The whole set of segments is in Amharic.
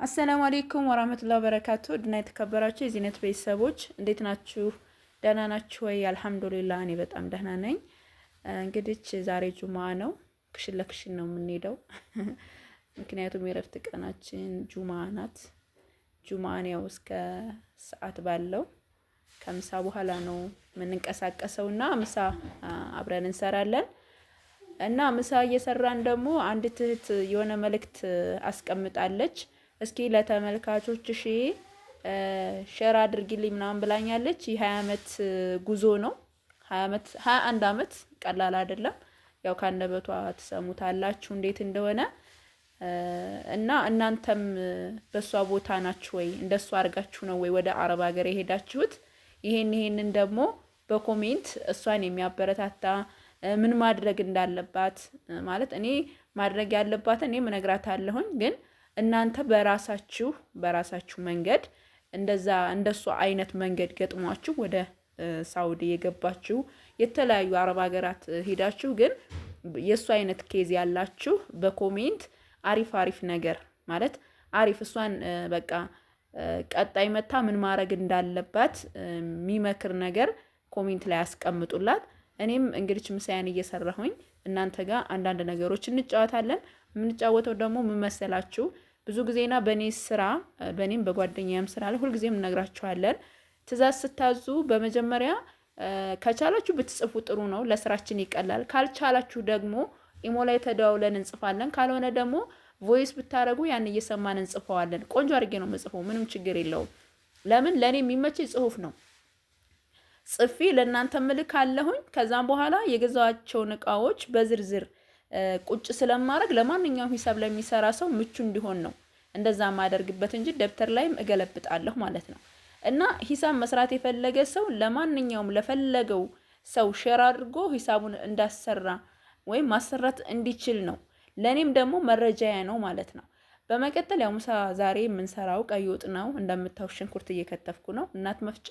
አሰላሙ አለይኩም ወራህመቱላሂ ወበረካቱ ድና የተከበራችሁ የዚህነት ቤተሰቦች እንዴት ናችሁ? ደህና ናችሁ ወይ? አልሐምዱሊላህ እኔ በጣም ደህና ነኝ። እንግዲህ ዛሬ ጁማ ነው። ክሽን ለክሽን ነው የምንሄደው። ምክንያቱም የረፍት ቀናችን ጁማ ናት። ጁማን ያው እስከ ሰዓት ባለው ከምሳ በኋላ ነው የምንንቀሳቀሰውና ምሳ አብረን እንሰራለን። እና ምሳ እየሰራን ደግሞ አንድ እህት የሆነ መልእክት አስቀምጣለች። እስኪ ለተመልካቾችሽ ሼር አድርጊልኝ ምናምን ብላኛለች። የ20 አመት ጉዞ ነው። 21 አመት ቀላል አይደለም። ያው ካንደበቷ ትሰሙታላችሁ እንዴት እንደሆነ እና እናንተም በሷ ቦታ ናችሁ ወይ? እንደሷ አድርጋችሁ ነው ወይ ወደ አረብ ሀገር የሄዳችሁት? ይሄንን ደግሞ በኮሜንት እሷን የሚያበረታታ ምን ማድረግ እንዳለባት ማለት እኔ ማድረግ ያለባት እኔ እነግራታለሁኝ ግን እናንተ በራሳችሁ መንገድ እንደሱ አይነት መንገድ ገጥሟችሁ ወደ ሳውዲ የገባችሁ የተለያዩ አረብ ሀገራት ሄዳችሁ ግን የሱ አይነት ኬዝ ያላችሁ በኮሜንት አሪፍ ነገር ማለት አሪፍ እሷን በቃ ቀጣይ መታ ምን ማድረግ እንዳለባት የሚመክር ነገር ኮሜንት ላይ አስቀምጡላት። እኔም እንግዲህ ምሳያን እየሰራሁኝ እናንተ ጋር አንዳንድ ነገሮች እንጫወታለን። የምንጫወተው ደግሞ ምን መሰላችሁ? ብዙ ጊዜና በኔም በጓደኛዬም ስራ ላይ ሁልጊዜም እንነግራችኋለን። ትእዛዝ ስታዙ በመጀመሪያ ከቻላችሁ ብትጽፉ ጥሩ ነው፣ ለስራችን ይቀላል። ካልቻላችሁ ደግሞ ኢሞ ላይ ተደዋውለን እንጽፋለን። ካልሆነ ደግሞ ቮይስ ብታረጉ ያን እየሰማን እንጽፈዋለን። ቆንጆ አድርጌ ነው የምጽፈው፣ ምንም ችግር የለውም። ለምን ለኔ የሚመቸኝ ጽሁፍ ነው። ጽፌ ለእናንተ ምልክ አለሁኝ። ከዛም በኋላ የገዛቸውን እቃዎች በዝርዝር ቁጭ ስለማድረግ ለማንኛውም ሂሳብ ለሚሰራ ሰው ምቹ እንዲሆን ነው እንደዛ ማደርግበት እንጂ ደብተር ላይም እገለብጣለሁ ማለት ነው። እና ሂሳብ መስራት የፈለገ ሰው ለማንኛውም ለፈለገው ሰው ሼር አድርጎ ሂሳቡን እንዳሰራ ወይም ማሰራት እንዲችል ነው። ለኔም ደግሞ መረጃያ ነው ማለት ነው። በመቀጠል ያው ምሳ ዛሬ የምንሰራው ቀይ ወጥ ነው። እንደምታውቁ ሽንኩርት እየከተፍኩ ነው። እናት መፍጫ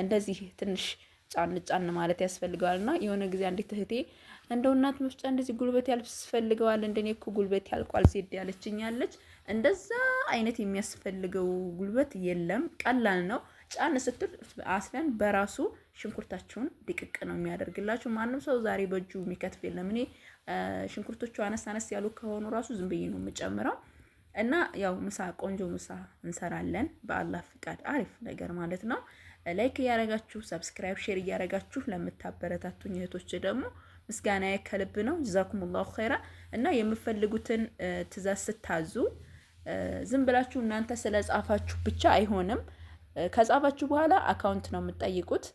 እንደዚህ ትንሽ ጫን ማለት ያስፈልገዋልና የሆነ ጊዜ አንዲት እህቴ እንደው እናት መፍጫ እንደዚህ ጉልበት ያስፈልገዋል እንደኔ እኮ ጉልበት ያልቋል ሲድ ያለችኛለች። እንደዛ አይነት የሚያስፈልገው ጉልበት የለም፣ ቀላል ነው። ጫን ስትል አስለን በራሱ ሽንኩርታችሁን ድቅቅ ነው የሚያደርግላችሁ። ማንም ሰው ዛሬ በእጁ የሚከትፍ የለም። እኔ ሽንኩርቶቹ አነስ ያሉ ከሆኑ ራሱ ዝም ብዬ ነው የምጨምረው። እና ያው ምሳ ቆንጆ ምሳ እንሰራለን በአላህ ፍቃድ፣ አሪፍ ነገር ማለት ነው። ላይክ እያረጋችሁ ሰብስክራይብ፣ ሼር እያረጋችሁ ለምታበረታቱኝ እህቶች ደግሞ ምስጋናዬ ከልብ ነው። ጀዛኩሙላሁ ኸይራ። እና የምፈልጉትን ትእዛዝ ስታዙ ዝም ብላችሁ እናንተ ስለጻፋችሁ ብቻ አይሆንም። ከጻፋችሁ በኋላ አካውንት ነው የምትጠይቁት።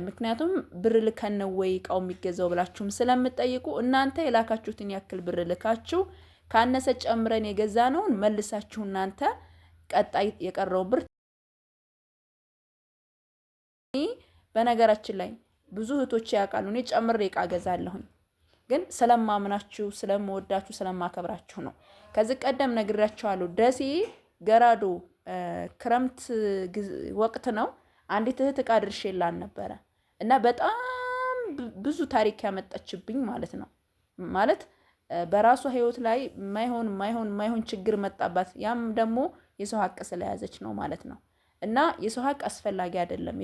ምክንያቱም ብር ልከን ነው ወይ እቃው የሚገዛው ብላችሁም ስለምትጠይቁ እናንተ የላካችሁትን ያክል ብር ልካችሁ ካነሰ ጨምረን የገዛነውን መልሳችሁ እናንተ ቀጣይ የቀረው ብር። በነገራችን ላይ ብዙ እህቶች ያውቃሉ እኔ ጨምሬ እቃ ገዛለሁኝ፣ ግን ስለማምናችሁ ስለምወዳችሁ ስለማከብራችሁ ነው። ከዚህ ቀደም ነግራችኋለሁ። ደሴ ገራዶ ክረምት ወቅት ነው አንዲት እህት እቃ ድርሼላን ነበረ እና በጣም ብዙ ታሪክ ያመጣችብኝ ማለት ነው። ማለት በራሷ ህይወት ላይ ማይሆን ችግር መጣባት። ያም ደግሞ የሰው ሀቅ ስለያዘች ነው ማለት ነው። እና የሰው ሀቅ አስፈላጊ አይደለም።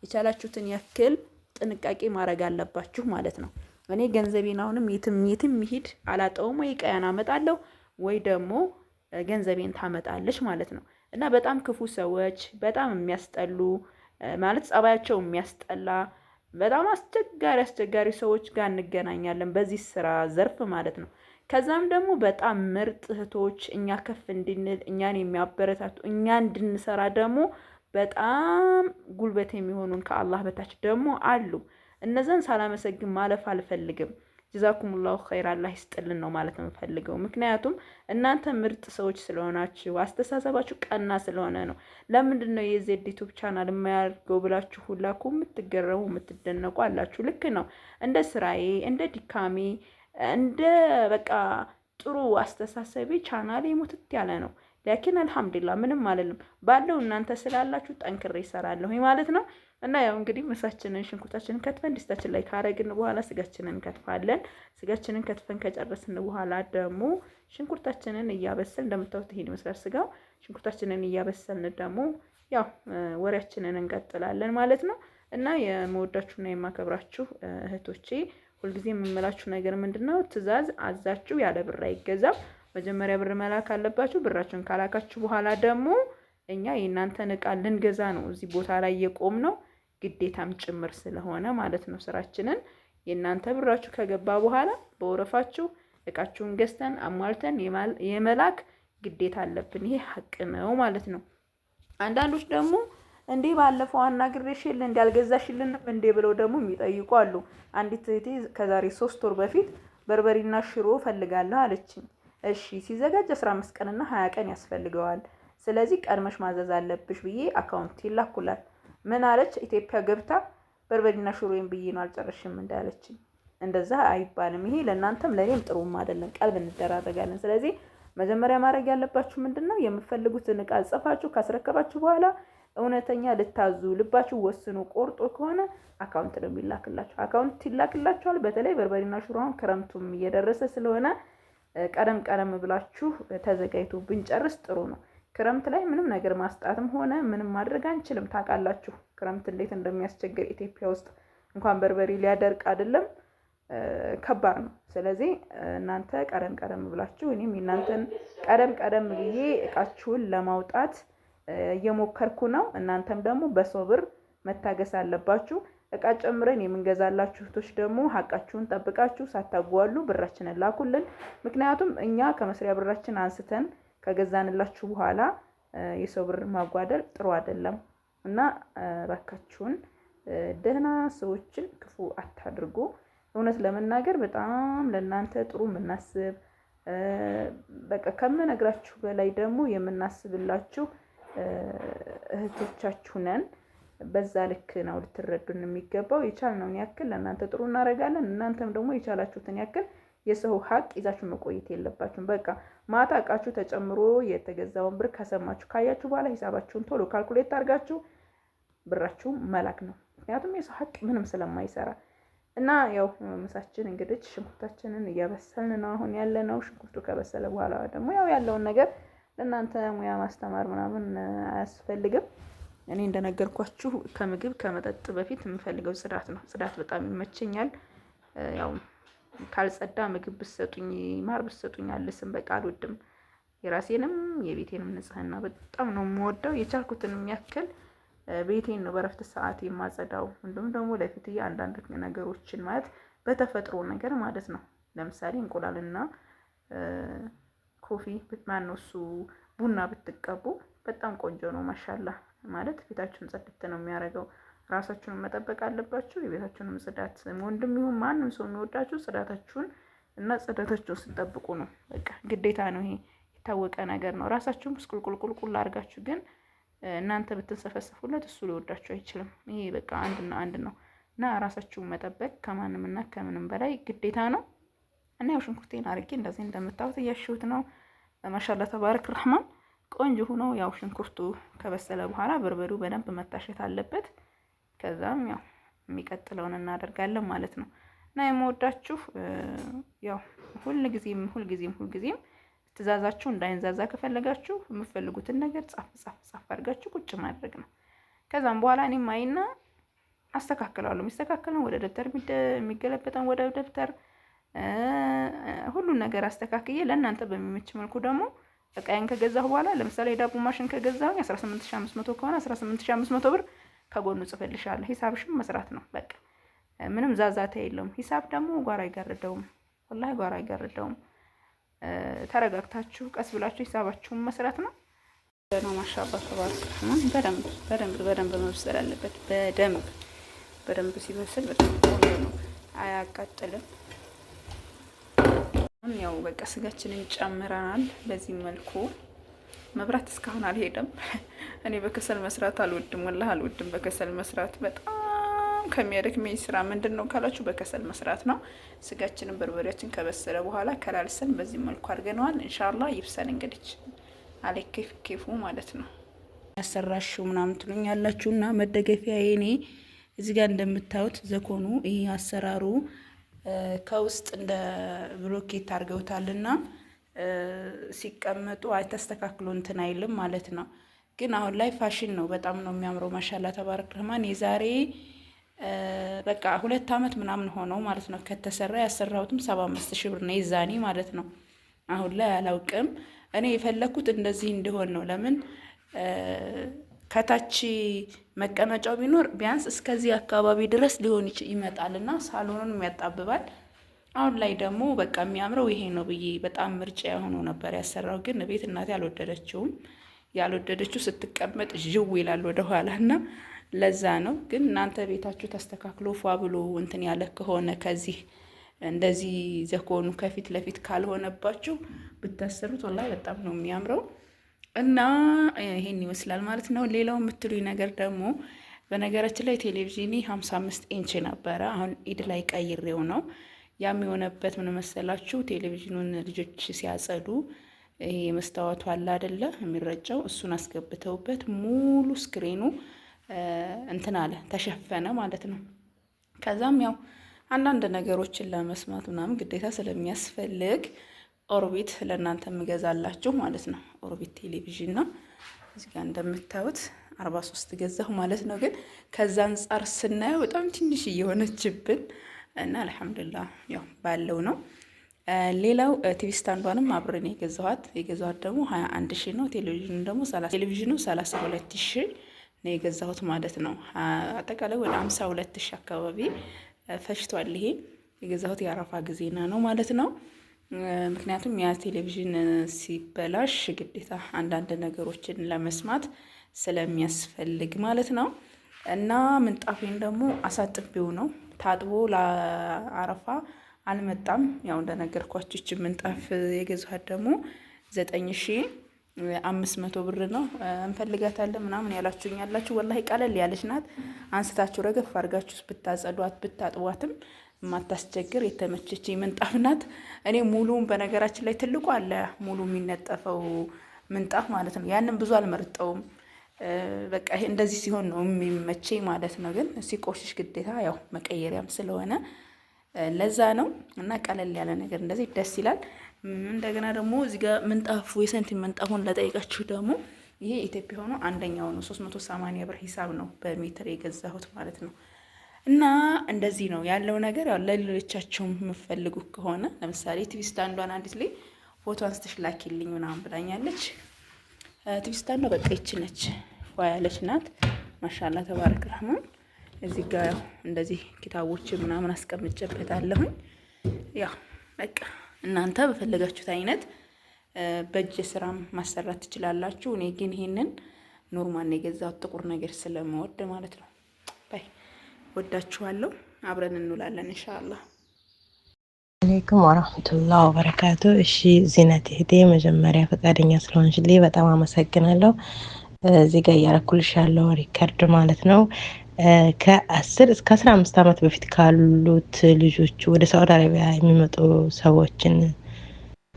የቻላችሁትን ያክል ጥንቃቄ ማድረግ አለባችሁ ማለት ነው። እኔ ገንዘቤን አሁንም የትም ይሄድ አላጣውም። ወይ ቀያን አመጣለሁ ወይ ደግሞ ገንዘቤን ታመጣለች ማለት ነው። እና በጣም ክፉ ሰዎች፣ በጣም የሚያስጠሉ ማለት ጸባያቸው የሚያስጠላ በጣም አስቸጋሪ ሰዎች ጋር እንገናኛለን በዚህ ስራ ዘርፍ ማለት ነው። ከዛም ደግሞ በጣም ምርጥ እህቶች እኛ ከፍ እንድንል እኛን የሚያበረታቱ እኛ እንድንሰራ ደግሞ በጣም ጉልበት የሚሆኑን ከአላህ በታች ደግሞ አሉ። እነዛን ሳላመሰግን ማለፍ አልፈልግም። ጀዛኩሙላሁ ኸይር አላህ ይስጥልን ነው ማለት የምፈልገው። ምክንያቱም እናንተ ምርጥ ሰዎች ስለሆናችሁ አስተሳሰባችሁ ቀና ስለሆነ ነው። ለምንድን ነው የዜድ ዩቲዩብ ቻናል የማያደርገው ብላችሁ ሁላ እኮ የምትገረሙ የምትደነቁ አላችሁ። ልክ ነው። እንደ ስራዬ እንደ ድካሜ እንደ በቃ ጥሩ አስተሳሰቤ ቻናሌ ሙትት ያለ ነው። ላኪን አልሐምዱሊላህ ምንም አልልም። ባለው እናንተ ስላላችሁ ጠንክሬ እሰራለሁ ማለት ነው። እና ያው እንግዲህ ምሳችንን ሽንኩርታችንን ከትፈን ድስታችን ላይ ካረግን በኋላ ስጋችንን እንከትፋለን። ስጋችንን ከትፈን ከጨረስን በኋላ ደግሞ ሽንኩርታችንን እያበሰልን እንደምታዩት ይሄን ይመስላል ስጋው። ሽንኩርታችንን እያበሰልን ደግሞ ያው ወሬያችንን እንቀጥላለን ማለት ነው። እና የምወዳችሁና የማከብራችሁ እህቶቼ ሁልጊዜ የምመላችሁ ነገር ምንድነው? ትዕዛዝ አዛችሁ ያለ ብር አይገዛም። መጀመሪያ ብር መላክ አለባችሁ። ብራችሁን ካላካችሁ በኋላ ደግሞ እኛ የእናንተን እቃ ልንገዛ ነው እዚህ ቦታ ላይ የቆም ነው፣ ግዴታም ጭምር ስለሆነ ማለት ነው። ስራችንን የእናንተ ብራችሁ ከገባ በኋላ በወረፋችሁ እቃችሁን ገዝተን አሟልተን የመላክ ግዴታ አለብን። ይሄ ሀቅ ነው ማለት ነው። አንዳንዶች ደግሞ እንዴ ባለፈው አናግሬሽል እንዳልገዛሽልን እንዴ ብለው ደግሞ የሚጠይቁ አሉ። አንዲት እህቴ ከዛሬ 3 ወር በፊት በርበሬና ሽሮ ፈልጋለሁ አለችኝ። እሺ ሲዘጋጅ 15 ቀንና 20 ቀን ያስፈልገዋል። ስለዚህ ቀድመሽ ማዘዝ አለብሽ ብዬ አካውንት ይላኩላል። ምን አለች? ኢትዮጵያ ገብታ በርበሬና ሽሮዬን ብዬ ነው አልጨረሽም እንዳለችኝ። እንደዛ አይባልም። ይሄ ለእናንተም ለኔም ጥሩም አይደለም። ቀልብ እንደራረጋለን። ስለዚህ መጀመሪያ ማድረግ ያለባችሁ ምንድነው? የምትፈልጉትን እቃ ጽፋችሁ ካስረከባችሁ በኋላ እውነተኛ ልታዙ ልባችሁ ወስኖ ቆርጦ ከሆነ አካውንት ነው የሚላክላችሁ። አካውንት ይላክላችኋል። በተለይ በርበሬና ሽሮ አሁን ክረምቱም እየደረሰ ስለሆነ ቀደም ብላችሁ ተዘጋጅቶ ብንጨርስ ጥሩ ነው። ክረምት ላይ ምንም ነገር ማስጣትም ሆነ ምንም ማድረግ አንችልም። ታውቃላችሁ ክረምት እንዴት እንደሚያስቸግር ኢትዮጵያ ውስጥ እንኳን በርበሬ ሊያደርቅ አይደለም ከባድ ነው። ስለዚህ እናንተ ቀደም ብላችሁ እኔም እናንተን ቀደም ብዬ እቃችሁን ለማውጣት እየሞከርኩ ነው። እናንተም ደግሞ በሰው ብር መታገስ አለባችሁ። እቃ ጨምረን የምንገዛላችሁ እህቶች ደግሞ ሀቃችሁን ጠብቃችሁ ሳታጓሉ ብራችንን ላኩልን። ምክንያቱም እኛ ከመስሪያ ብራችን አንስተን ከገዛንላችሁ በኋላ የሰው ብር ማጓደል ጥሩ አይደለም እና እባካችሁን ደህና ሰዎችን ክፉ አታድርጉ። እውነት ለመናገር በጣም ለእናንተ ጥሩ የምናስብ በቃ ከምነግራችሁ በላይ ደግሞ የምናስብላችሁ እህቶቻችሁ ነን። በዛ ልክ ነው ልትረዱን የሚገባው። የቻልነውን ያክል ለእናንተ ጥሩ እናደርጋለን። እናንተም ደግሞ የቻላችሁትን ያክል የሰው ሀቅ ይዛችሁ መቆየት የለባችሁም። በቃ ማታ እቃችሁ ተጨምሮ የተገዛውን ብር ከሰማችሁ ካያችሁ በኋላ ሂሳባችሁን ቶሎ ካልኩሌት አድርጋችሁ ብራችሁ መላክ ነው። ምክንያቱም የሰው ሀቅ ምንም ስለማይሰራ እና ያው ምሳችን እንግዲህ ሽንኩርታችንን እያበሰልን ነው አሁን ያለ ነው። ሽንኩርቱ ከበሰለ በኋላ ደግሞ ያው ያለውን ነገር ለእናንተ ሙያ ማስተማር ምናምን አያስፈልግም። እኔ እንደነገርኳችሁ ከምግብ ከመጠጥ በፊት የምፈልገው ጽዳት ነው። ጽዳት በጣም ይመቸኛል። ያው ካልጸዳ ምግብ ብትሰጡኝ ማር ብትሰጡኝ አልስም፣ በቃ አልወድም። የራሴንም የቤቴንም ንጽህና በጣም ነው የምወደው። የቻልኩትንም ያክል ቤቴን ነው በረፍት ሰዓት የማጸዳው። እንዲሁም ደግሞ ለፊትዬ አንዳንድ ነገሮችን ማለት በተፈጥሮ ነገር ማለት ነው። ለምሳሌ እንቁላልና ኮፊ ማነው እሱ ቡና ብትቀቡ በጣም ቆንጆ ነው። ማሻላ ማለት ፊታችሁን ጽድት ነው የሚያደርገው። ራሳችሁን መጠበቅ አለባችሁ። የቤታችሁንም ጽዳት ወንድም ይሁን ማንም ሰው የሚወዳችሁ ጽዳታችሁን እና ጽዳታችሁን ስትጠብቁ ነው። በቃ ግዴታ ነው። ይሄ የታወቀ ነገር ነው። ራሳችሁን ቁልቁል አድርጋችሁ ግን እናንተ ብትንሰፈሰፉለት እሱ ሊወዳችሁ አይችልም። ይሄ በቃ አንድና አንድ ነው እና ራሳችሁን መጠበቅ ከማንም እና ከምንም በላይ ግዴታ ነው። እና ያው ሽንኩርቴን አርጌ እንደዚህ እንደምታዩት እያሸሁት ነው። ማሻአላ ተባረክ ረህማን ቆንጆ ሆኖ ያው ሽንኩርቱ ከበሰለ በኋላ በርበሬው በደንብ መታሸት አለበት። ከዛም ያው የሚቀጥለውን እናደርጋለን ማለት ነው። እና የምወዳችሁ ያው ሁልጊዜም ትእዛዛችሁ እንዳይንዛዛ ከፈለጋችሁ የምትፈልጉትን ነገር ጻፍ አድርጋችሁ ቁጭ ማድረግ ነው። ከዛም በኋላ እኔም አይና አስተካክላለሁ። የሚስተካከለው ወደ ደብተር የሚገለበጠን ወደ ደብተር ሁሉን ነገር አስተካክዬ ለእናንተ በሚመች መልኩ ደግሞ እቃዬን ከገዛሁ በኋላ ለምሳሌ የዳቦ ማሽን ከገዛሁኝ 18500 ከሆነ 18500 ብር ከጎኑ ጽፈልሻለሁ። ሂሳብሽም መስራት ነው በቃ ምንም ዛዛታ የለውም። ሂሳብ ደግሞ ጓራ አይጋርደውም፣ ወላሂ ጓራ አይጋርደውም። ተረጋግታችሁ ቀስ ብላችሁ ሂሳባችሁን መስራት ነው። ነው ማሻአላ ተባረክ ረህማን በደንብ መብሰል አለበት። በደንብ ሲበስል በጣም ቆንጆ ነው፣ አያቃጥልም። ያው በቃ ስጋችንን ጨምረናል። በዚህ መልኩ መብራት እስካሁን አልሄደም። እኔ በከሰል መስራት አልወድም፣ ወላሂ አልወድም። በከሰል መስራት በጣም ከሚያደክመኝ ስራ ምንድነው ካላችሁ በከሰል መስራት ነው። ስጋችንን በርበሬያችን ከበሰለ በኋላ ከላልሰን በዚህ መልኩ አድርገነዋል። ኢንሻአላህ ይብሰል እንግዲህ አለከፍ ከፉ ማለት ነው። ያሰራሽው ምናምን ትሉኝ ያላችሁና መደገፊያ የኔ እዚህ ጋር እንደምታዩት ዘኮኑ ይሄ አሰራሩ ከውስጥ እንደ ብሎኬት አድርገውታልና ሲቀመጡ አይተስተካክሎ እንትን አይልም ማለት ነው። ግን አሁን ላይ ፋሽን ነው። በጣም ነው የሚያምረው። ማሻላ ተባረክ ረህማን። የዛሬ በቃ 2 አመት ምናምን ሆነው ማለት ነው ከተሰራ። ያሰራሁትም 75,000 ብር ነው የዛኔ ማለት ነው። አሁን ላይ አላውቅም። እኔ የፈለኩት እንደዚህ እንዲሆን ነው። ለምን ከታች መቀመጫው ቢኖር ቢያንስ እስከዚህ አካባቢ ድረስ ሊሆን ይመጣልና ሳሎኑን ያጣብባል። አሁን ላይ ደግሞ በቃ የሚያምረው ይሄ ነው ብዬ በጣም ምርጫ የሆነ ነበር ያሰራው። ግን ቤት እናቴ አልወደደችውም። ያልወደደችው ስትቀመጥ ዥው ይላል ወደ ኋላና ለዛ ነው። ግን እናንተ ቤታችሁ ተስተካክሎ ፏ ብሎ እንትን ያለ ከሆነ ከዚህ እንደዚህ ዘኮኑ ከፊት ለፊት ካልሆነባችሁ ብታሰሩት ወላሂ በጣም ነው የሚያምረው። እና ይሄን ይመስላል ማለት ነው። ሌላው የምትሉኝ ነገር ደግሞ በነገራችን ላይ ቴሌቪዥን 55 ኢንች ነበረ። አሁን ኢድ ላይ ቀይሬው ነው። ያም የሆነበት ምን መሰላችሁ? ቴሌቪዥኑን ልጆች ሲያጸዱ ይሄ መስታወቱ አለ አይደለ የሚረጨው፣ እሱን አስገብተውበት ሙሉ ስክሪኑ እንትን አለ ተሸፈነ ማለት ነው። ከዛም ያው አንዳንድ ነገሮችን ለመስማት ምናምን ግዴታ ስለሚያስፈልግ ኦርቢት ለእናንተ የምገዛላችሁ ማለት ነው። ኦርቢት ቴሌቪዥን ነው። እዚህ ጋር እንደምታዩት 43 ገዛሁ ማለት ነው። ግን ከዛ አንጻር ስናየው በጣም ትንሽ እየሆነችብን እና አልሐምዱሊላህ ያው ባለው ነው። ሌላው ቲቪ ስታንዷንም አብረን የገዛኋት ደግሞ 21,000 ነው። ቴሌቪዥኑ ደግሞ 32,000 ነው የገዛሁት ማለት ነው። አጠቃላይ ወደ 52,000 አካባቢ ፈጅቷል። ይሄ የገዛሁት የአረፋ ጊዜና ነው ማለት ነው። ምክንያቱም ያ ቴሌቪዥን ሲበላሽ ግዴታ አንዳንድ ነገሮችን ለመስማት ስለሚያስፈልግ ማለት ነው። እና ምንጣፌን ደግሞ አሳጥቤው ነው ታጥቦ ለአረፋ አልመጣም። ያው እንደነገርኳችሁ ምንጣፍ የገዛኋት ደግሞ 9,500 ብር ነው። እንፈልጋታለን ምናምን ያላችሁኝ ያላችሁ ወላሂ ቀለል ያለች ናት። አንስታችሁ ረገፍ አድርጋችሁ ብታጸዷት ብታጥቧትም የማታስቸግር የተመቸች ምንጣፍ ናት። እኔ ሙሉውን በነገራችን ላይ ትልቁ አለ ሙሉ የሚነጠፈው ምንጣፍ ማለት ነው። ያንን ብዙ አልመርጠውም። በቃ ይሄ እንደዚህ ሲሆን ነው የሚመቸኝ ማለት ነው። ግን ሲቆሽሽ ግዴታ ያው መቀየሪያም ስለሆነ ለዛ ነው። እና ቀለል ያለ ነገር እንደዚህ ደስ ይላል። እንደገና ደግሞ እዚህ ጋር ምንጣፉ የሰንቲ ምንጣፉን ለጠይቃችሁ ደግሞ ይሄ ኢትዮጵያ ሆኖ አንደኛው ነው 380 ብር ሂሳብ ነው በሜትር የገዛሁት ማለት ነው። እና እንደዚህ ነው ያለው ነገር። ያው ለሌሎቻችሁ የምፈልጉ ከሆነ ለምሳሌ ቲቪ ስታንዷን አንዲት ላይ ፎቶ አንስተሽ ላኪልኝ ምናምን ብላኛለች። ቲቪ ስታንዷ በቃ ይቺ ነች፣ ያለች ናት። ማሻአላ ተባረክ ረህማን። እዚህ ጋር ያው እንደዚህ ኪታቦች ምናምን አስቀምጬበታለሁኝ። ያው በቃ እናንተ በፈለጋችሁት አይነት በእጅ ስራም ማሰራት ትችላላችሁ። እኔ ግን ይሄንን ኖርማል ነው የገዛሁት ጥቁር ነገር ስለምወድ ማለት ነው። ባይ ወዳችኋለሁ። አብረን እንውላለን ኢንሻአላህ። አለይኩም ወራህመቱላሂ ወበረካቱ። እሺ ዚነት እህቴ መጀመሪያ ፈቃደኛ ስለሆንሽልኝ በጣም አመሰግናለሁ። እዚህ ጋር ያረኩልሻለሁ ሪከርድ ማለት ነው። ከ10 እስከ 15 ዓመት በፊት ካሉት ልጆች ወደ ሳውዲ አረቢያ የሚመጡ ሰዎችን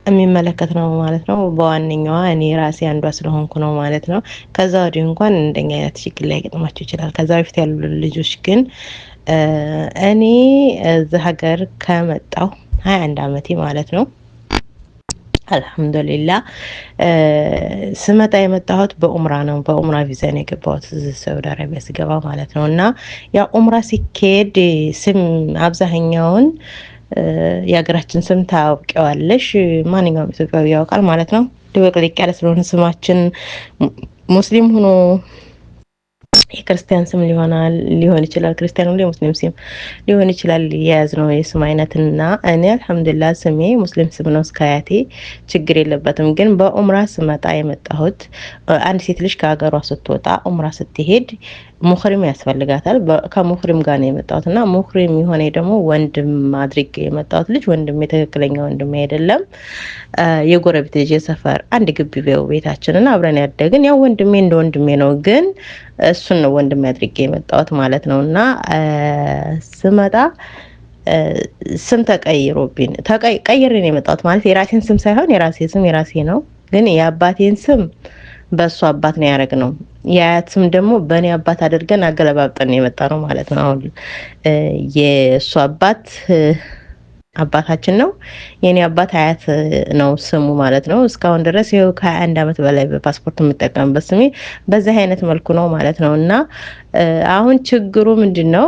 የሚመለከት ነው ማለት ነው። በዋነኛዋ እኔ ራሴ አንዷ ስለሆንኩ ነው ማለት ነው። ከዛ ወዲህ እንኳን እንደኛ አይነት ችግር ላይ ገጥማቸው ይችላል። ከዛ በፊት ያሉ ልጆች ግን እኔ እዚህ ሀገር ከመጣሁ 21 ዓመቴ ማለት ነው። አልহামዱሊላህ ስመጣ የመጣሁት በኡምራ ነው። በኡምራ ቪዛ ነው የገባሁት ሳውዲ አረቢያ ስገባ ማለት ነው። እና ያ ኡምራ ሲኬድ ስም አብዛኛውን የሀገራችን ስም ታውቂዋለሽ፣ ማንኛውም ኢትዮጵያዊ ያውቃል ማለት ነው። ድብልቅ ያለ ስለሆነ ስማችን ሙስሊም ሆኖ የክርስቲያን ስም ሊሆን ይችላል፣ ክርስቲያን ወይ ሙስሊም ስም ሊሆን ይችላል የያዝነው የስም አይነትና እኔ አልহামዱሊላህ ስሜ ሙስሊም ስም ነው። እስካያቴ ችግር የለበትም። ግን በኡምራ ስመጣ የመጣሁት አንድ ሴት ልጅ ከሀገሯ ስትወጣ ኡምራ ስትሄድ ሙህሪም ያስፈልጋታል። ከሙህሪም ጋር ነው የመጣሁትና ሙህሪም የሆነ ደግሞ ወንድም አድርጌ የመጣሁት ልጅ ወንድም የተከክለኛ ወንድም አይደለም፣ የጎረቤት ልጅ የሰፈር አንድ ግቢ ቤታችንና አብረን ያደግን ያው ወንድሜ እንደ ወንድሜ ነው። ግን እሱን ነው ወንድም አድርጌ የመጣሁት ማለት ነው። እና ስመጣ ስም ተቀይሮብኝ ቀይሬ ነው የመጣሁት ማለት የራሴን ስም ሳይሆን የራሴ ስም የራሴ ነው፣ ግን የአባቴን ስም በእሱ አባት ነው ያደረግነው። የአያት ስም ደግሞ በእኔ አባት አድርገን አገለባብጠን የመጣ ነው ማለት ነው። አሁን የእሱ አባት አባታችን ነው፣ የኔ አባት አያት ነው ስሙ ማለት ነው። እስካሁን ድረስ ይኸው ከ21 ዓመት በላይ በፓስፖርት የምጠቀምበት ስሜ በዚህ አይነት መልኩ ነው ማለት ነው። እና አሁን ችግሩ ምንድን ነው?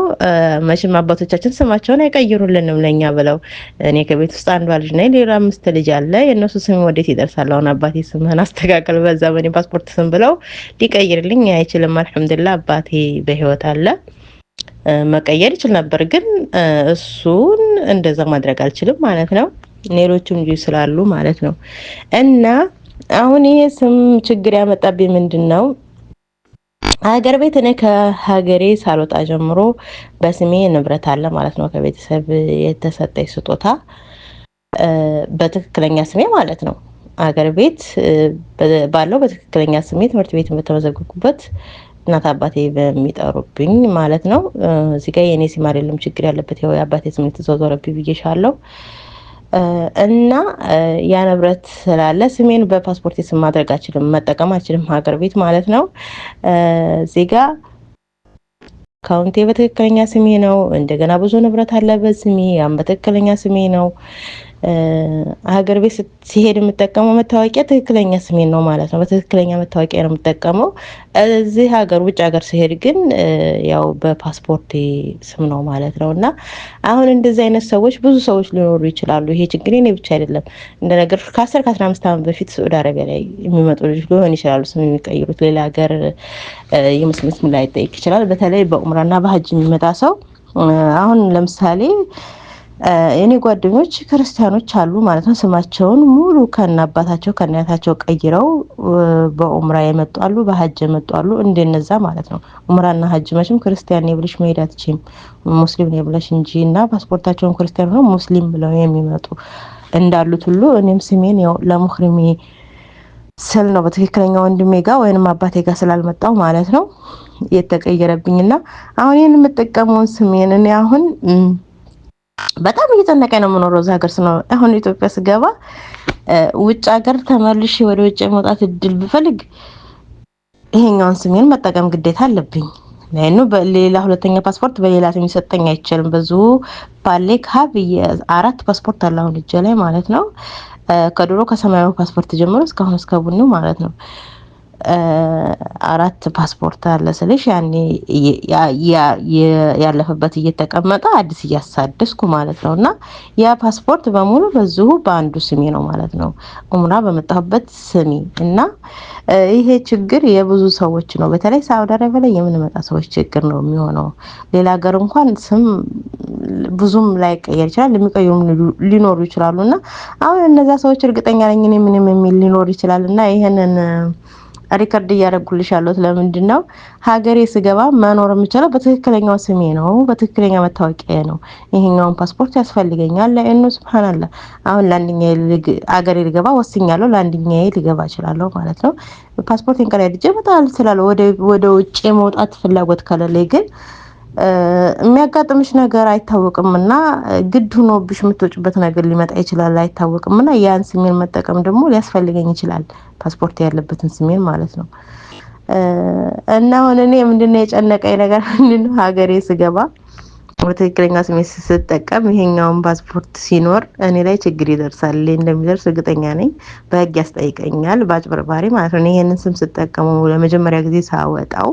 መቼም አባቶቻችን ስማቸውን አይቀይሩልንም ለኛ ብለው። እኔ ከቤት ውስጥ አንዷ ልጅ ነኝ፣ ሌላ 5 ልጅ አለ። የእነሱ ስም ወዴት ይደርሳል? አሁን አባቴ ስምህን አስተካከል በዛ በእኔ ፓስፖርት ስም ብለው ሊቀይርልኝ አይችልም። አልሐምዱሊላህ አባቴ በህይወት አለ። መቀየር ይችል ነበር፣ ግን እሱን እንደዛ ማድረግ አልችልም ማለት ነው። ሌሎችም ልጆች ስላሉ ማለት ነው። እና አሁን ይሄ ስም ችግር ያመጣብኝ ምንድን ነው? ሀገር ቤት እኔ ከሀገሬ ሳልወጣ ጀምሮ በስሜ ንብረት አለ ማለት ነው። ከቤተሰብ የተሰጠኝ ስጦታ በትክክለኛ ስሜ ማለት ነው። ሀገር ቤት ባለው በትክክለኛ ስሜ ትምህርት ቤት በተመዘገብኩበት እናት አባቴ በሚጠሩብኝ ማለት ነው። እዚህ ጋር የኔ ስም አይደለም ችግር ያለበት፣ ያው የአባቴ ስም የተዘዋወረብኝ ብዬሻለሁ። እና ያ ንብረት ስላለ ስሜን በፓስፖርት ስም ማድረግ አልችልም፣ መጠቀም አልችልም ሀገር ቤት ማለት ነው። እዚህ ጋር አካውንቴ በትክክለኛ ስሜ ነው። እንደገና ብዙ ንብረት አለ በስሜ፣ ያም በትክክለኛ ስሜ ነው። ሀገር ቤት ሲሄድ የምጠቀመው መታወቂያ ትክክለኛ ስሜን ነው ማለት ነው። በትክክለኛ መታወቂያ ነው የምጠቀመው። እዚህ ሀገር ውጭ ሀገር ሲሄድ ግን ያው በፓስፖርት ስም ነው ማለት ነው። እና አሁን እንደዚህ አይነት ሰዎች ብዙ ሰዎች ሊኖሩ ይችላሉ። ይሄ ችግር እኔ ብቻ አይደለም። እንደነገር ከ10 ከ15 ዓመት በፊት ሳዑዲ አረቢያ ላይ የሚመጡ ልጆች ሊሆን ይችላሉ ስም የሚቀይሩት። ሌላ ሀገር የሙስሊም ስም ላይ ይጠይቅ ይችላል። በተለይ በኡምራና በሀጅ የሚመጣ ሰው አሁን ለምሳሌ የኔ ጓደኞች ክርስቲያኖች አሉ ማለት ነው። ስማቸውን ሙሉ ከናባታቸው ከናያታቸው ቀይረው በኡምራ የመጡ አሉ፣ በሀጅ የመጡ አሉ። እንደነዛ ማለት ነው። ኡምራና ሀጅ መቼም ክርስቲያን ነኝ ብለሽ መሄድ አትችይም፣ ሙስሊም ነኝ ብለሽ እንጂ። እና ፓስፖርታቸውን ክርስቲያን ሆነው ሙስሊም ብለው የሚመጡ እንዳሉት ሁሉ እኔም ስሜን ያው ለሙህሪሜ ስል ነው በትክክለኛ ወንድሜ ጋር ወይንም አባቴ ጋር ስላልመጣው ማለት ነው የተቀየረብኝና አሁን ይሄን የምጠቀመውን ስሜን እኔ አሁን በጣም እየተጨነቀኝ ነው የምኖረው እዛ ሀገር ስኖር። አሁን ኢትዮጵያ ስገባ ውጭ ሀገር ተመልሼ ወደ ውጭ መውጣት እድል ብፈልግ ይሄኛውን ስሜን መጠቀም ግዴታ አለብኝ። ለእኑ በሌላ ሁለተኛ ፓስፖርት በሌላ ስም ይሰጠኝ አይችልም። ብዙ ባሌ ካብ 4 ፓስፖርት አለ አሁን እጄ ላይ ማለት ነው። ከድሮ ከሰማያዊ ፓስፖርት ጀምሮ እስካሁን እስከ ቡኒው ማለት ነው 4 ፓስፖርት አለ ስልሽ ያኔ ያለፈበት እየተቀመጠ አዲስ እያሳደስኩ ማለት ነው። እና ያ ፓስፖርት በሙሉ በዚሁ በአንዱ ስሜ ነው ማለት ነው፣ ኡምራ በመጣሁበት ስሜ። እና ይሄ ችግር የብዙ ሰዎች ነው፣ በተለይ ሳውዲ አረቢያ ላይ የምንመጣ ሰዎች ችግር ነው የሚሆነው። ሌላ ሀገር እንኳን ስም ብዙም ላይቀየር ይችላል፣ የሚቀይሩም ሊኖሩ ይችላሉ። እና አሁን እነዛ ሰዎች እርግጠኛ ነኝ እኔ ምንም የሚል ሊኖር ይችላል። እና ይሄንን ሪከርድ እያደረጉልሻለሁ። ለምንድን ነው ሀገሬ ስገባ መኖር የምችለው በትክክለኛው ስሜ ነው፣ በትክክለኛ መታወቂያ ነው። ይሄኛውን ፓስፖርት ያስፈልገኛል። ለእኑ ሱብሃንአላህ አሁን ለአንደኛዬ ሀገሬ ልገባ ወስኛለሁ፣ ለአንደኛዬ ልገባ እችላለሁ ማለት ነው። ፓስፖርቴን ቀዳድጄ መጣል እችላለሁ። ወደ ውጭ መውጣት ፍላጎት ከሌለኝ ግን የሚያጋጥምሽ ነገር አይታወቅምና ግድ ሆኖብሽ የምትወጭበት ነገር ሊመጣ ይችላል፣ አይታወቅምና ያን ስሜን መጠቀም ደግሞ ሊያስፈልገኝ ይችላል፣ ፓስፖርት ያለበትን ስሜን ማለት ነው። እና አሁን እኔ ምንድነው የጨነቀኝ ነገር ምንድነው ሀገሬ ስገባ በትክክለኛ ስሜ ስጠቀም ይሄኛውን ፓስፖርት ሲኖር እኔ ላይ ችግር ይደርሳል፣ እንደሚደርስ እርግጠኛ ነኝ። በህግ ያስጠይቀኛል፣ በአጭበርባሪ ማለት ነው። ይሄንን ስም ስጠቀመው ለመጀመሪያ ጊዜ ሳወጣው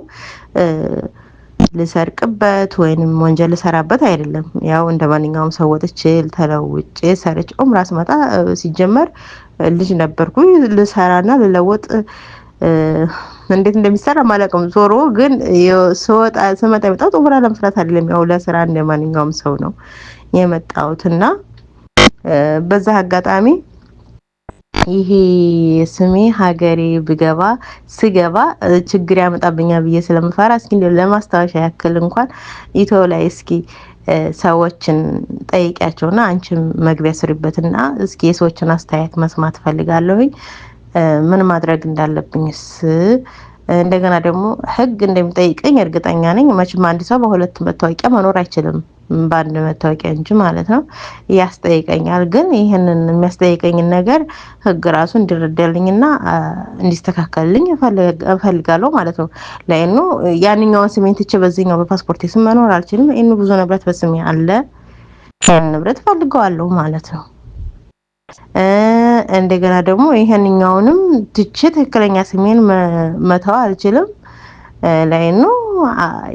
ልሰርቅበት ወይንም ወንጀል ልሰራበት አይደለም። ያው እንደማንኛውም ሰው ወጥቼ ተለውጬ ሰርቼ ኡምራ ስመጣ ሲጀመር ልጅ ነበርኩኝ፣ ልሰራና ልለወጥ እንዴት እንደሚሰራ ማለቅም። ዞሮ ግን ስመጣ የመጣሁት ኡምራ ለመስራት አይደለም፣ ያው ለስራ እንደማንኛውም ሰው ነው የመጣሁትና በዛ አጋጣሚ ይሄ ስሜ ሀገሬ ስገባ ችግር ያመጣብኛል ብዬ ስለምፈራ እስኪ ለማስታወሻ ያክል እንኳን ኢትዮ ላይ እስኪ ሰዎችን ጠይቂያቸውና አንቺም መግቢያ ስሪበትና እስኪ የሰዎችን አስተያየት መስማት ፈልጋለሁኝ። ምን ማድረግ እንዳለብኝስ እንደገና ደግሞ ህግ እንደሚጠይቀኝ እርግጠኛ ነኝ። መቼም አንድ ሰው በሁለት መታወቂያ መኖር አይችልም፣ በአንድ መታወቂያ እንጂ ማለት ነው። ያስጠይቀኛል። ግን ይህንን የሚያስጠይቀኝን ነገር ህግ ራሱ እንዲረዳልኝና እንዲስተካከልልኝ እፈልጋለሁ ማለት ነው። ለእኑ ያንኛውን ስሜን ትቼ በዚህኛው በፓስፖርት ስም መኖር አልችልም። እኑ ብዙ ንብረት በስሜ አለ፣ ያን ንብረት ፈልገዋለሁ ማለት ነው። እንደገና ደግሞ ይሄንኛውንም ትቼ ትክክለኛ ስሜን መተው አልችልም። ላይኑ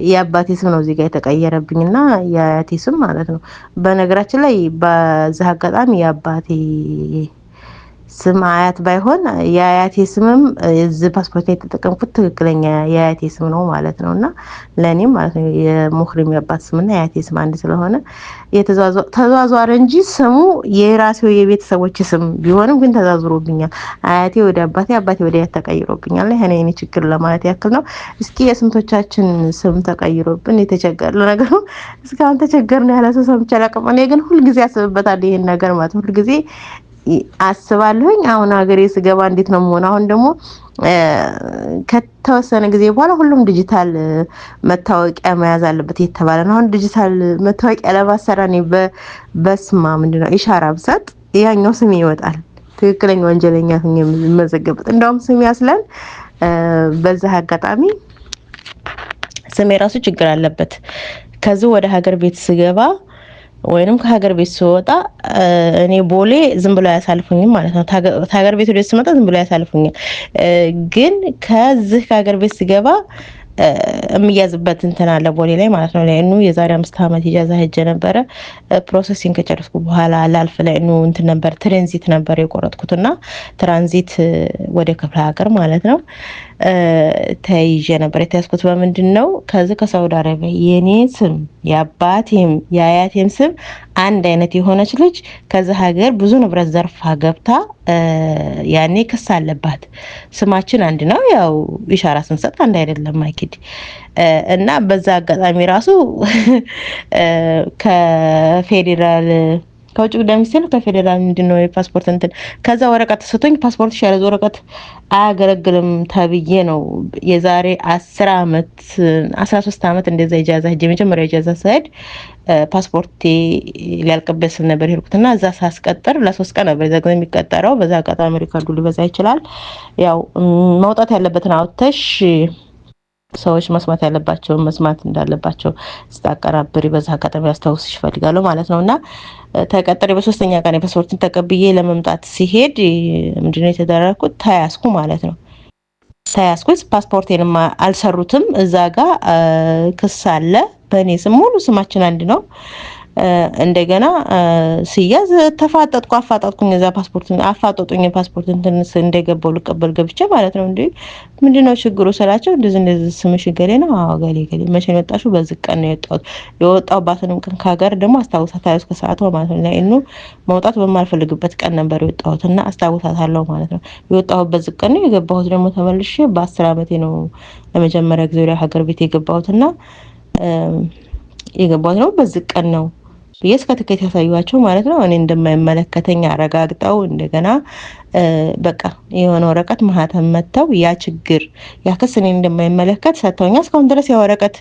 የአባቴ ስም ነው እዚህ ጋር የተቀየረብኝና የአያቴ ስም ማለት ነው። በነገራችን ላይ በዚህ አጋጣሚ የአባቴ ስም አያት ባይሆን የአያቴ ስምም እዚህ ፓስፖርት ላይ የተጠቀምኩት ትክክለኛ የአያቴ ስም ነው ማለት ነውና ለኔም ማለት ነው የሙህሪም የአባት ስምና የአያቴ ስም አንድ ስለሆነ ተዟዟረ እንጂ ስሙ የራሴው የቤተሰቦች ስም ቢሆንም ግን ተዛዝሮብኛል። አያቴ ወደ አባቴ፣ አባቴ ወደ አያት ተቀይሮብኛል። ይሄ ነው የኔ ችግር ለማለት ያክል ነው። እስኪ የስንቶቻችን ስም ተቀይሮብን የተቸገረ ነገር ነው። እስካሁን ተቸገርን ያለ ሰው ሰምቼ አላውቅም። እኔ ግን ሁልጊዜ አስብበታለሁ ይሄን ነገር ማለት ነው። ሁልጊዜ አስባለሁኝ። አሁን ሀገሬ ስገባ እንዴት ነው የምሆነው? አሁን ደግሞ ከተወሰነ ጊዜ በኋላ ሁሉም ዲጂታል መታወቂያ መያዝ አለበት የተባለ ነው። አሁን ዲጂታል መታወቂያ ለማሰራ እኔ በስማ ምንድነው ኢሻራ ብሰጥ ያኛው ስሜ ይወጣል። ትክክለኛ ወንጀለኛ ነኝ የምመዘገብበት። እንደውም ስሜ ያስላል። በዛ አጋጣሚ ስሜ ራሱ ችግር አለበት። ከዚህ ወደ ሀገር ቤት ስገባ ወይንም ከሀገር ቤት ስወጣ እኔ ቦሌ ዝም ብሎ ያሳልፉኝም ማለት ነው። ከሀገር ቤት ወደ ስመጣ ዝም ብሎ ያሳልፉኛል። ግን ከዚህ ከሀገር ቤት ስገባ የሚያዝበት እንትን አለ ቦሌ ላይ ማለት ነው። ለእኑ የዛሬ 5 አመት ኢጃዛ ሄጄ ነበረ። ፕሮሰሲንግ ከጨረስኩ በኋላ ላልፍ ለእኑ እንትን ነበር ትራንዚት ነበር የቆረጥኩትና ትራንዚት ወደ ክፍለ ሀገር ማለት ነው ተይዤ ነበር። የተያዝኩት በምንድን ነው? ከዚህ ከሳውዲ አረቢያ የኔ ስም የአባቴም የአያቴም ስም አንድ አይነት የሆነች ልጅ ከዚህ ሀገር ብዙ ንብረት ዘርፋ ገብታ ያኔ ክስ አለባት። ስማችን አንድ ነው። ያው ኢሻራ ስንሰጥ አንድ አይደለም አይኪድ እና በዛ አጋጣሚ ራሱ ከፌዴራል ከውጭ ጉዳይ ሚኒስቴር ከፌዴራል ምንድነው የፓስፖርት እንትን ከዛ ወረቀት ተሰጥቶኝ ፓስፖርት ያለ ወረቀት አያገለግልም ተብዬ ነው የዛሬ 10 አመት 13 አመት እንደዛ ኢጃዛ ሄጄ መጀመሪያ ኢጃዛ ሳይድ ፓስፖርቴ ሊያልቅበት ስል ነበር ሄድኩትና እዛ ሳስቀጥር ለ3 ቀን ነበር ዘግቶ የሚቀጠረው። በዛ አጋጣሚ ሪካርዱ ሊበዛ ይችላል። ያው መውጣት ያለበትን አውጥተሽ ሰዎች መስማት ያለባቸው መስማት እንዳለባቸው ስታቀራብሪ በዛ አጋጣሚ አስታውስሽ እፈልጋለሁ ማለት ነውና ተቀጥሬ በሶስተኛ ቀን ፓስፖርትን ተቀብዬ ለመምጣት ሲሄድ ምንድነው የተደረኩት? ተያዝኩ ማለት ነው። ተያዝኩት። ፓስፖርቴንም አልሰሩትም። እዛ ጋር ክስ አለ በእኔ ስም። ሙሉ ስማችን አንድ ነው። እንደገና ሲያዝ አፋጣጥኩኝ። እዛ ፓስፖርቱን አፋጣጡኝ። ፓስፖርት እንትንስ እንደገባው ልቀበል ገብቼ ማለት ነው። እንዴ ምንድነው ችግሩ ስላቸው እንደዚህ ስምሽ ገሌ ነው። አዎ ገሌ መቼ ነው የወጣሽው? በዚህ ቀን ነው የወጣሁት። የወጣሁባትንም ቀን ከሀገር ደግሞ አስታውሳታለሁ እስከ ሰዓቷ ማለት ነው። ለእኑ መውጣት በማልፈልግበት ቀን ነበር የወጣሁትና አስታውሳታለሁ ማለት ነው። የወጣሁበት በዚህ ቀን ነው የገባሁት። ደግሞ ተመልሼ በ10 አመቴ ነው ለመጀመሪያ ጊዜ ወደ ሀገር ቤት የገባሁትና የገባሁት ነው በዚህ ቀን ነው እስከ ትኬት ያሳዩዋቸው ማለት ነው። እኔ እንደማይመለከተኝ አረጋግጠው እንደገና በቃ የሆነ ወረቀት ማህተም መተው ያ ችግር ያ ክስ እኔን እንደማይመለከት ሰጥተውኛል። እስካሁን ድረስ ያ ወረቀት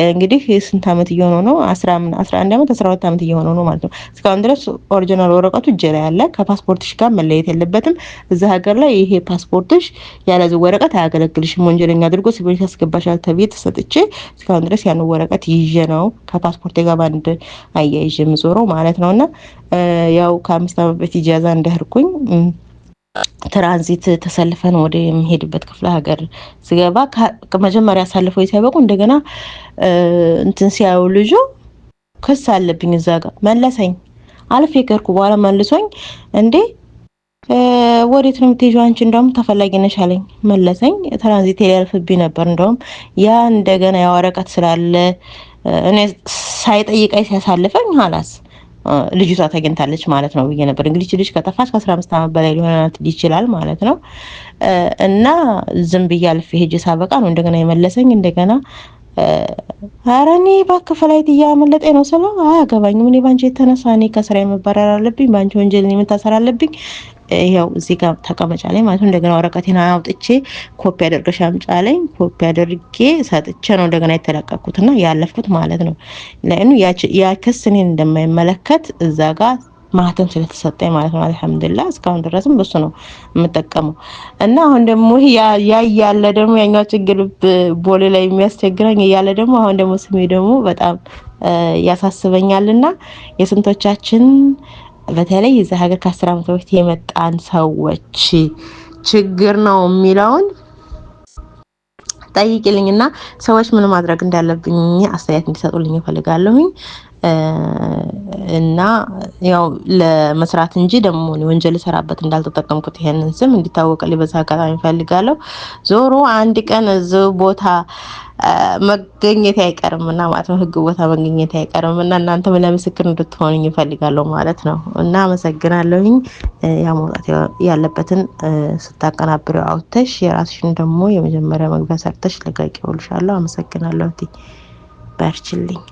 እንግዲህ ስንት አመት እየሆነው ነው? 11 አመት 12 አመት እየሆነው ነው ማለት ነው። እስካሁን ድረስ ኦሪጂናል ወረቀቱ እጄ ላይ አለ። ከፓስፖርትሽ ጋር መለየት የለበትም። እዛ ሀገር ላይ ይሄ ፓስፖርትሽ ያለዚህ ወረቀት አያገለግልሽም፣ ወንጀለኛ አድርጎ ሲቪል ያስገባሻል ተብዬ ተሰጥቼ እስካሁን ድረስ ያን ወረቀት ይዤ ነው ከፓስፖርቴ ጋር ባንድ አያይዤ የምዞረው ማለት ነውና ያው ከ5 አመት በፊት ኢጃዛ እንደሄድኩኝ ትራንዚት ተሰልፈን ወደ የሚሄድበት ክፍለ ሀገር ስገባ ከመጀመሪያ አሳልፈው ሲያበቁ እንደገና እንትን ሲያዩ ልጁ ክስ አለብኝ እዛ ጋር መለሰኝ። አልፌ ከርኩ በኋላ መልሶኝ እንዴ ወዴት ነው የምትሄጂው አንቺ? እንደውም ተፈላጊ ነሽ አለኝ። መለሰኝ። ትራንዚት ያልፍብኝ ነበር። እንደውም ያ እንደገና ያወረቀት ስላለ እኔ ሳይጠይቀኝ ሲያሳልፈኝ ሐላስ ልጅቷ ተገኝታለች ማለት ነው ብዬ ነበር። እንግዲህ ልጅ ከጠፋች ከ15 አመት በላይ ሊሆናት ይችላል ማለት ነው። እና ዝም ብዬ አልፌ ሄጄ ሳበቃ ነው እንደገና የመለሰኝ። እንደገና ኧረ እኔ እባክህ ፍላይት እያመለጠኝ ነው ስለው አያገባኝም፣ እኔ ባንቺ የተነሳ እኔ ከስራ መባረር አለብኝ፣ ባንቺ ወንጀል እኔ መታሰር አለብኝ፣ ይሄው እዚህ ጋር ተቀመጫ ላይ ማለት ነው። እንደገና ወረቀቴን አውጥቼ ኮፒ አድርገሽ አምጪ አለኝ። ኮፒ አድርጌ ሰጥቼ ነው እንደገና የተለቀኩትና ያለፍኩት ማለት ነው። ለእኑ ያ ክስ እኔን እንደማይመለከት እዛ ጋር ማህተም ስለተሰጠኝ ማለት ነው። አልሐምዱሊላህ እስካሁን ድረስም በሱ ነው የምጠቀመው። እና አሁን ደግሞ ያ ያለ ደግሞ ያኛው ችግር ቦሌ ላይ የሚያስቸግረኝ እያለ ደግሞ አሁን ደግሞ ስሜ ደግሞ በጣም ያሳስበኛልና የስንቶቻችን በተለይ እዛ ሀገር ከ10 ዓመት በፊት የመጣን ሰዎች ችግር ነው የሚለውን ጠይቂልኝና ሰዎች ምን ማድረግ እንዳለብኝ አስተያየት እንዲሰጡልኝ እፈልጋለሁኝ። እና ያው ለመስራት እንጂ ደግሞ ወንጀል ሰራበት እንዳልተጠቀምኩት ይሄንን ስም እንዲታወቅልኝ በዛ አጋጣሚ እፈልጋለሁ። ዞሮ አንድ ቀን እዚህ ቦታ መገኘት አይቀርምና ማለት ነው። ህግ ቦታ መገኘት አይቀርምና እናንተም ለምስክር እንድትሆኑኝ እፈልጋለሁ ማለት ነው። እና አመሰግናለሁኝ። ያ መውጣት ያለበትን ስታቀናብሪው አውጥተሽ የራስሽን ደግሞ የመጀመሪያ መግቢያ ሰርተሽ ለጋቂ ወልሻለሁ። አመሰግናለሁ። በርችልኝ።